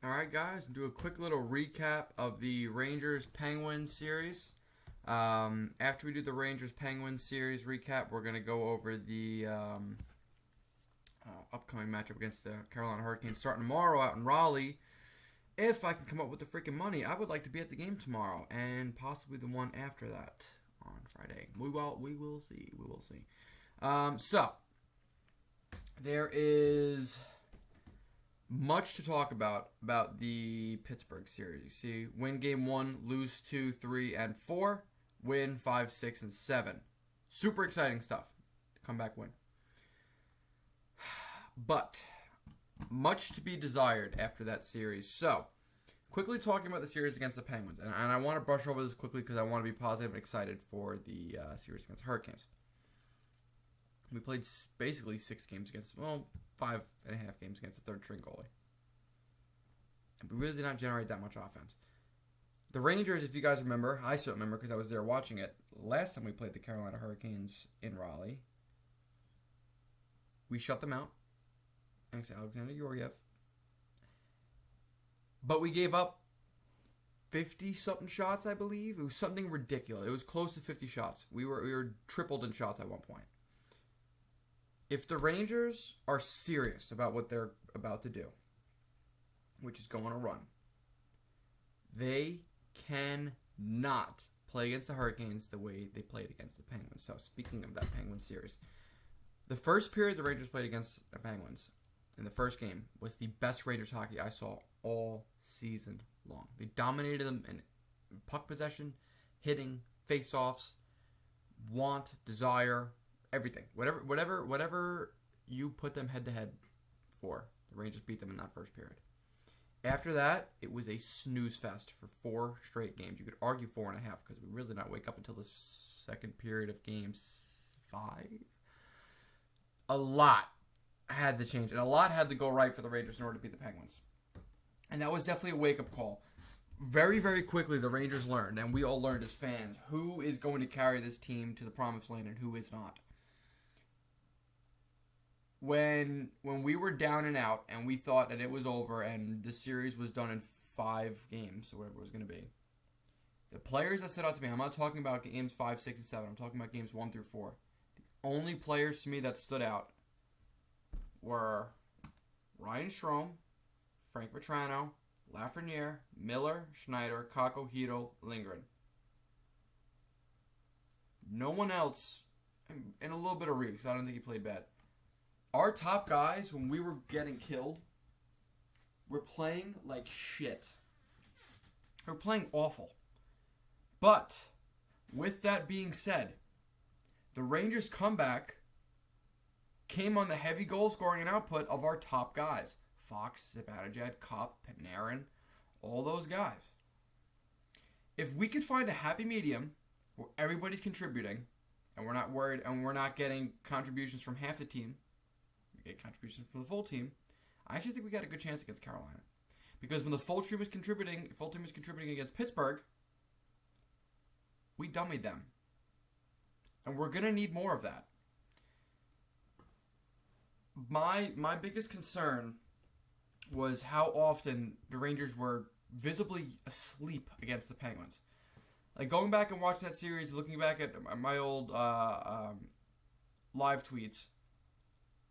All right, guys, do a quick little recap of the Rangers Penguins series. After we do the Rangers Penguins series recap, we're going to go over the upcoming matchup against the Carolina Hurricanes starting tomorrow out in Raleigh. If I can come up with the freaking money, I would like to be at the game tomorrow and possibly the one after that on Friday. We will see. We will see. So there is much to talk about the Pittsburgh series. You see, win game 1, lose 2, 3, and 4, win 5, 6, and 7. Super exciting stuff. Comeback win. But much to be desired after that series. So, quickly talking about the series against the Penguins, and I want to brush over this quickly because I want to be positive and excited for the series against the Hurricanes. We played basically 6 games against, 5.5 games against the third string goalie. And we really did not generate that much offense. The Rangers, if you guys remember, I still remember because I was there watching it, last time we played the Carolina Hurricanes in Raleigh, we shut them out, thanks to Alexander Georgiev. But we gave up 50-something shots, I believe. It was something ridiculous. It was close to 50 shots. We were tripled in shots at one point. If the Rangers are serious about what they're about to do, which is go on a run, they cannot play against the Hurricanes the way they played against the Penguins. So speaking of that Penguins series, the first period the Rangers played against the Penguins in the first game was the best Rangers hockey I saw all season long. They dominated them in puck possession, hitting, face-offs, desire, everything. Whatever you put them head-to-head for, the Rangers beat them in that first period. After that, it was a snooze fest for 4 straight games. You could argue 4.5 because we really did not wake up until the second period of game 5. A lot had to change, and a lot had to go right for the Rangers in order to beat the Penguins. And that was definitely a wake-up call. Very, very quickly, the Rangers learned, and we all learned as fans, who is going to carry this team to the promised land and who is not. When we were down and out, and we thought that it was over, and the series was done in 5 games, or whatever it was going to be, the players that stood out to me, I'm not talking about games 5, 6, and 7, I'm talking about games 1 through 4. The only players to me that stood out were Ryan Strome, Frank Vetrano, Lafreniere, Miller, Schneider, Kakko, Hito, Lindgren. No one else, and a little bit of Reeves. I don't think he played bad. Our top guys, when we were getting killed, were playing like shit. They were playing awful. But, with that being said, the Rangers' comeback came on the heavy goal scoring and output of our top guys. Fox, Zibanejad, Cup, Panarin, all those guys. If we could find a happy medium where everybody's contributing, and we're not worried, and we're not getting contributions from half the team, we get contributions from the full team, I actually think we got a good chance against Carolina. Because when the full team was contributing against Pittsburgh, we dummied them. And we're going to need more of that. My biggest concern was how often the Rangers were visibly asleep against the Penguins. Like, going back and watching that series, looking back at my old live tweets,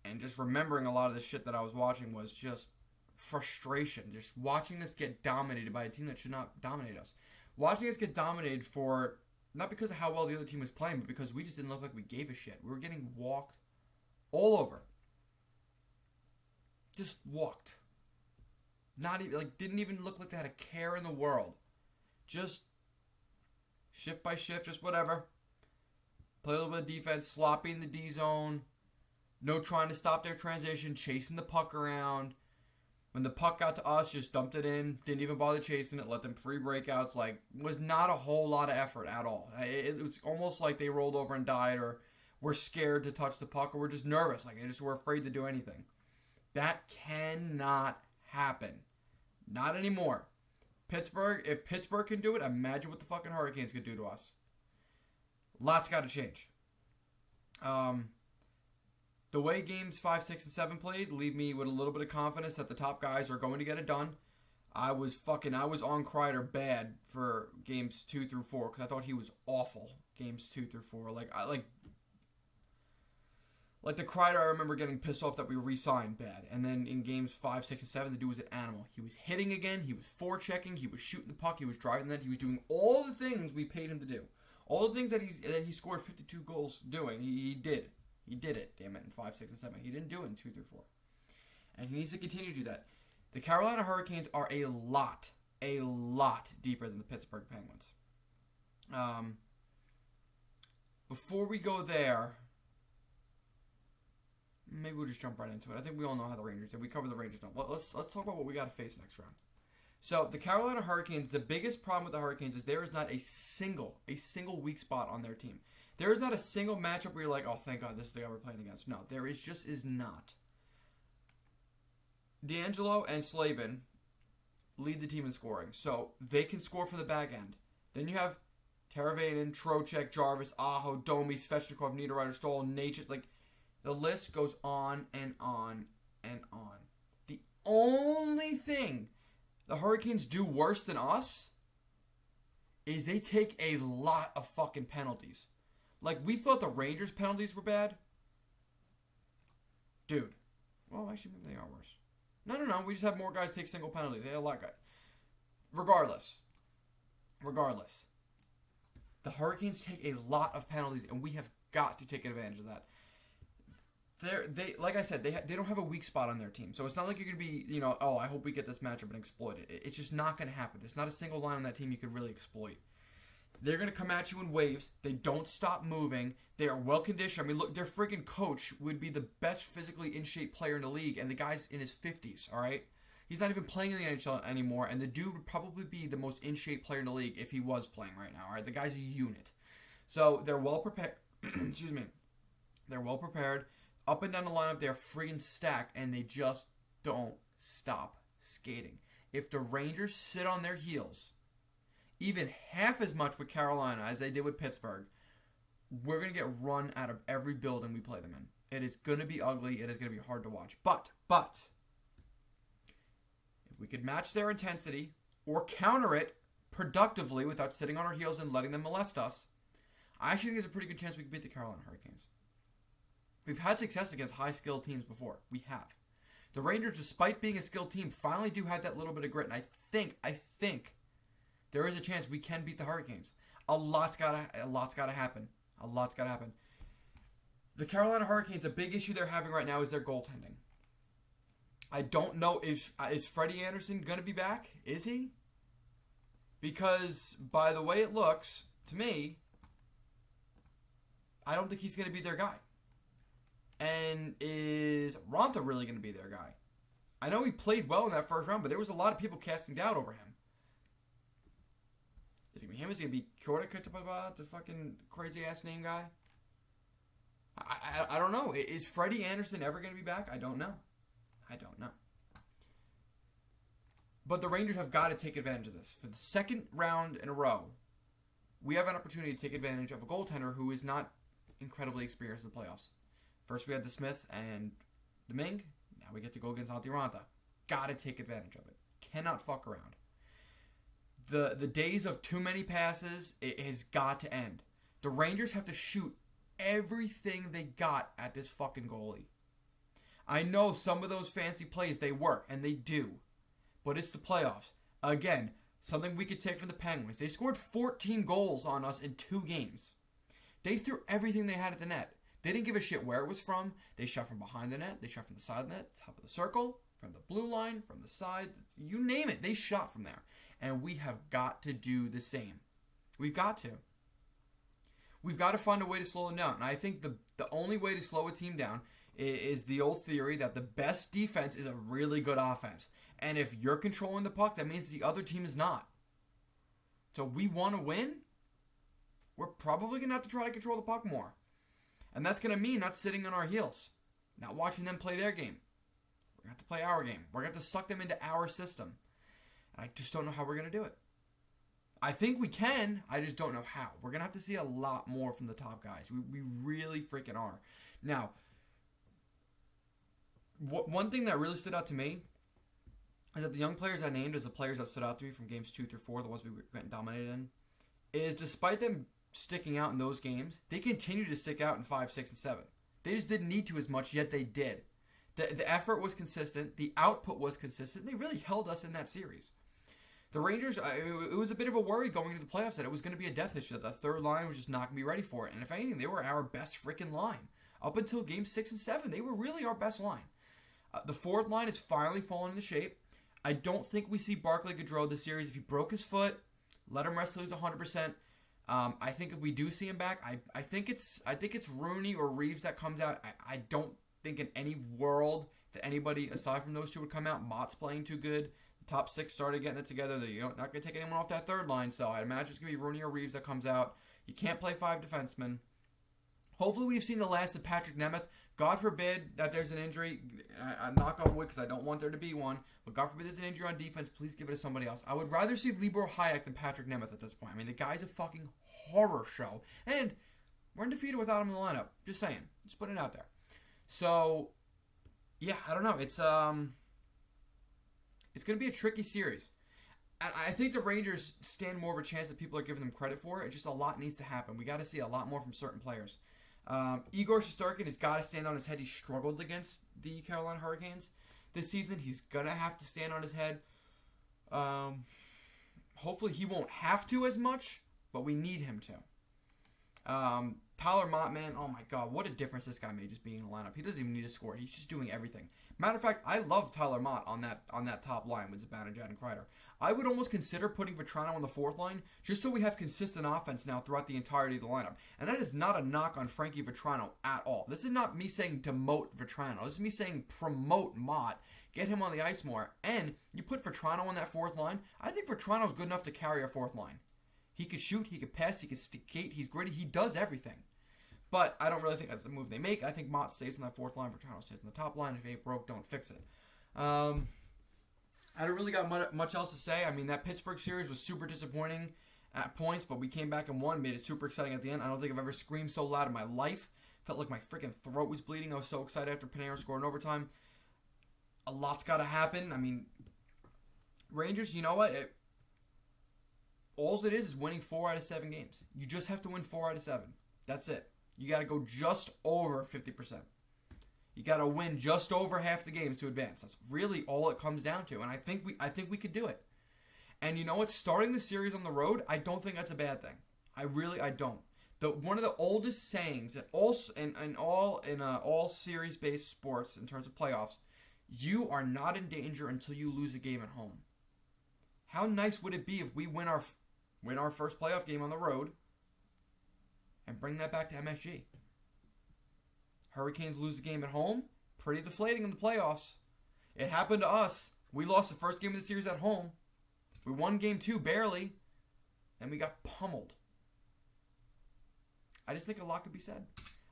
and just remembering a lot of the shit that I was watching was just frustration. Just watching us get dominated by a team that should not dominate us. Watching us get dominated for, not because of how well the other team was playing, but because we just didn't look like we gave a shit. We were getting walked all over. Just walked. Not even, didn't even look like they had a care in the world. Just shift by shift, just whatever. Play a little bit of defense, sloppy in the D zone. No trying to stop their transition, chasing the puck around. When the puck got to us, just dumped it in. Didn't even bother chasing it, let them free breakouts. Was not a whole lot of effort at all. It was almost like they rolled over and died, or were scared to touch the puck, or were just nervous. They just were afraid to do anything. That cannot happen. Not anymore. Pittsburgh, if Pittsburgh can do it, imagine what the fucking Hurricanes could do to us. Lots got to change. The way games 5, 6, and 7 played leave me with a little bit of confidence that the top guys are going to get it done. I was on Kreider bad for games 2 through 4 because I thought he was awful games 2 through 4. Like the Kreider, I remember getting pissed off that we re-signed bad. And then in games 5, 6, and 7, the dude was an animal. He was hitting again. He was forechecking. He was shooting the puck. He was driving that. He was doing all the things we paid him to do. All the things that he scored 52 goals doing, he did. He did it, damn it, in 5, 6, and 7. He didn't do it in 2 through 4. And he needs to continue to do that. The Carolina Hurricanes are a lot deeper than the Pittsburgh Penguins. Before we go there, maybe we'll just jump right into it. I think we all know how the Rangers did. We covered the Rangers now. Let's talk about what we got to face next round. So the Carolina Hurricanes, the biggest problem with the Hurricanes is there is not a single weak spot on their team. There is not a single matchup where you're like, oh, thank God, this is the guy we're playing against. No, there is not. D'Angelo and Slavin lead the team in scoring, so they can score from the back end. Then you have Teravainen, Trocheck, Jarvis, Aho, Domi, Svechnikov, Niederreiter, Stoll, Natchez. Like, the list goes on and on and on. The only thing the Hurricanes do worse than us is they take a lot of fucking penalties. Like, we thought the Rangers' penalties were bad. Dude. Well, actually, maybe they are worse. No. We just have more guys take single penalties. They had a lot of guys. Regardless. The Hurricanes take a lot of penalties, and we have got to take advantage of that. They like I said, they don't have a weak spot on their team. So it's not like you're going to be, oh, I hope we get this matchup and exploit it. It's just not going to happen. There's not a single line on that team you can really exploit. They're going to come at you in waves. They don't stop moving. They are well conditioned. I mean, look, their freaking coach would be the best physically in shape player in the league, and the guy's in his 50s, all right? He's not even playing in the NHL anymore, and the dude would probably be the most in shape player in the league if he was playing right now, all right? The guy's a unit. So they're well prepared. Excuse me. They're well prepared. Up and down the lineup, they're friggin' stacked, and they just don't stop skating. If the Rangers sit on their heels, even half as much with Carolina as they did with Pittsburgh, we're going to get run out of every building we play them in. It is going to be ugly. It is going to be hard to watch. But, if we could match their intensity or counter it productively without sitting on our heels and letting them molest us, I actually think there's a pretty good chance we could beat the Carolina Hurricanes. We've had success against high-skilled teams before. We have. The Rangers, despite being a skilled team, finally do have that little bit of grit, and I think there is a chance we can beat the Hurricanes. A lot's gotta happen. The Carolina Hurricanes, a big issue they're having right now is their goaltending. I don't know if is Freddie Anderson gonna be back? Is he? Because by the way it looks to me, I don't think he's gonna be their guy. And is Ronta really going to be their guy? I know he played well in that first round, but there was a lot of people casting doubt over him. Is it going to be him? Is it going to be Kjethsyt, the fucking crazy-ass name guy? I don't know. Is Freddie Anderson ever going to be back? I don't know. But the Rangers have got to take advantage of this. For the second round in a row, we have an opportunity to take advantage of a goaltender who is not incredibly experienced in the playoffs. First we had the Smith and the Ming. Now we get to go against Antti Ranta. Gotta take advantage of it. Cannot fuck around. The days of too many passes, it has got to end. The Rangers have to shoot everything they got at this fucking goalie. I know some of those fancy plays, they work, and they do. But it's the playoffs. Again, something we could take from the Penguins. They scored 14 goals on us in 2 games. They threw everything they had at the net. They didn't give a shit where it was from. They shot from behind the net. They shot from the side of the net, top of the circle, from the blue line, from the side. You name it. They shot from there. And we have got to do the same. We've got to. We've got to find a way to slow them down. And I think the only way to slow a team down is the old theory that the best defense is a really good offense. And if you're controlling the puck, that means the other team is not. So we want to win. We're probably going to have to try to control the puck more. And that's going to mean not sitting on our heels. Not watching them play their game. We're going to have to play our game. We're going to have to suck them into our system. And I just don't know how we're going to do it. I think we can. I just don't know how. We're going to have to see a lot more from the top guys. We really freaking are. Now, one thing that really stood out to me is that the young players I named as the players that stood out to me from games 2 through 4, the ones we went dominated in, is despite them sticking out in those games, they continue to stick out in 5, 6, and 7. They just didn't need to as much, yet they did. The effort was consistent. The output was consistent. They really held us in that series. The Rangers, it was a bit of a worry going into the playoffs that it was going to be a depth issue, that the third line was just not going to be ready for it. And if anything, they were our best freaking line. Up until game 6 and 7, they were really our best line. The fourth line is finally falling into shape. I don't think we see Barclay Goodrow this series. If he broke his foot, let him rest till he's 100%. I think if we do see him back, I think it's Rooney or Reeves that comes out. I don't think in any world that anybody aside from those two would come out. Mott's playing too good. The top 6 started getting it together. They're not going to take anyone off that third line, so I imagine it's going to be Rooney or Reeves that comes out. You can't play 5 defensemen. Hopefully we've seen the last of Patrick Nemeth. God forbid that there's an injury. I knock on wood because I don't want there to be one. But God forbid there's an injury on defense. Please give it to somebody else. I would rather see Libor Hayek than Patrick Nemeth at this point. I mean, the guy's a fucking horror show. And we're undefeated without him in the lineup. Just saying. Just putting it out there. So, yeah, I don't know. It's going to be a tricky series. I think the Rangers stand more of a chance than people are giving them credit for. It's just a lot needs to happen. We got to see a lot more from certain players. Igor Shesterkin has got to stand on his head. He struggled against the Carolina Hurricanes this season. He's going to have to stand on his head. Hopefully he won't have to as much, but we need him to. Tyler Mott, man, oh my God, what a difference this guy made just being in the lineup. He doesn't even need to score. He's just doing everything. Matter of fact, I love Tyler Mott on that top line with Zibanejad and Kreider. I would almost consider putting Vetrano on the fourth line just so we have consistent offense now throughout the entirety of the lineup. And that is not a knock on Frankie Vetrano at all. This is not me saying demote Vetrano. This is me saying promote Mott. Get him on the ice more. And you put Vetrano on that fourth line, I think Vetrano's good enough to carry our fourth line. He could shoot, he could pass, he could skate, he's gritty, he does everything. But I don't really think that's the move they make. I think Mott stays on that fourth line, Vetrano stays on the top line. If it ain't broke, don't fix it. I don't really got much else to say. I mean, that Pittsburgh series was super disappointing at points, but we came back and won, made it super exciting at the end. I don't think I've ever screamed so loud in my life. Felt like my freaking throat was bleeding. I was so excited after Panarin scored in overtime. A lot's got to happen. I mean, Rangers, you know what? All it is winning 4 out of 7 games. You just have to win 4 out of 7. That's it. You got to go just over 50%. You got to win just over half the games to advance. That's really all it comes down to, and I think we could do it. And you know what? Starting the series on the road, I don't think that's a bad thing. I don't. One of the oldest sayings in all series-based sports in terms of playoffs, you are not in danger until you lose a game at home. How nice would it be if we win our first playoff game on the road and bring that back to MSG? Hurricanes lose the game at home. Pretty deflating in the playoffs. It happened to us. We lost the first game of the series at home. We won game 2 barely. And we got pummeled. I just think a lot could be said.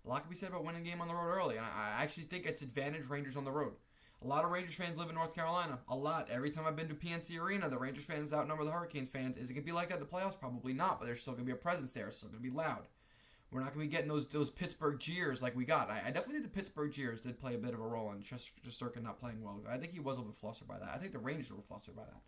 A lot could be said about winning a game on the road early. And I actually think it's advantage Rangers on the road. A lot of Rangers fans live in North Carolina. A lot. Every time I've been to PNC Arena, the Rangers fans outnumber the Hurricanes fans. Is it going to be like that in the playoffs? Probably not. But there's still going to be a presence there. It's still going to be loud. We're not going to be getting those Pittsburgh jeers like we got. I definitely think the Pittsburgh jeers did play a bit of a role in Shesterkin not playing well. I think he was a little bit flustered by that. I think the Rangers were flustered by that.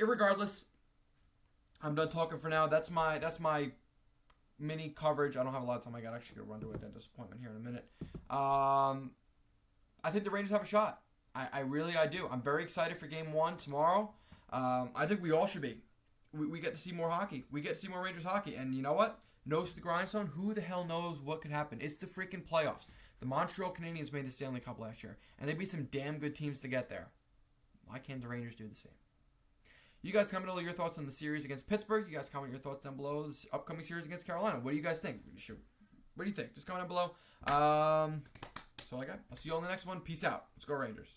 Irregardless, I'm done talking for now. That's my mini coverage. I don't have a lot of time. I got actually going to run to a dentist appointment here in a minute. I think the Rangers have a shot. I really do. I'm very excited for Game 1 tomorrow. I think we all should be. We get to see more hockey. We get to see more Rangers hockey. And you know what? Nose to the grindstone, who the hell knows what could happen? It's the freaking playoffs. The Montreal Canadiens made the Stanley Cup last year, and they beat some damn good teams to get there. Why can't the Rangers do the same? You guys comment below your thoughts on the series against Pittsburgh. You guys comment your thoughts down below this upcoming series against Carolina. What do you guys think? What do you think? Just comment down below. That's all I got. I'll see you all in the next one. Peace out. Let's go Rangers.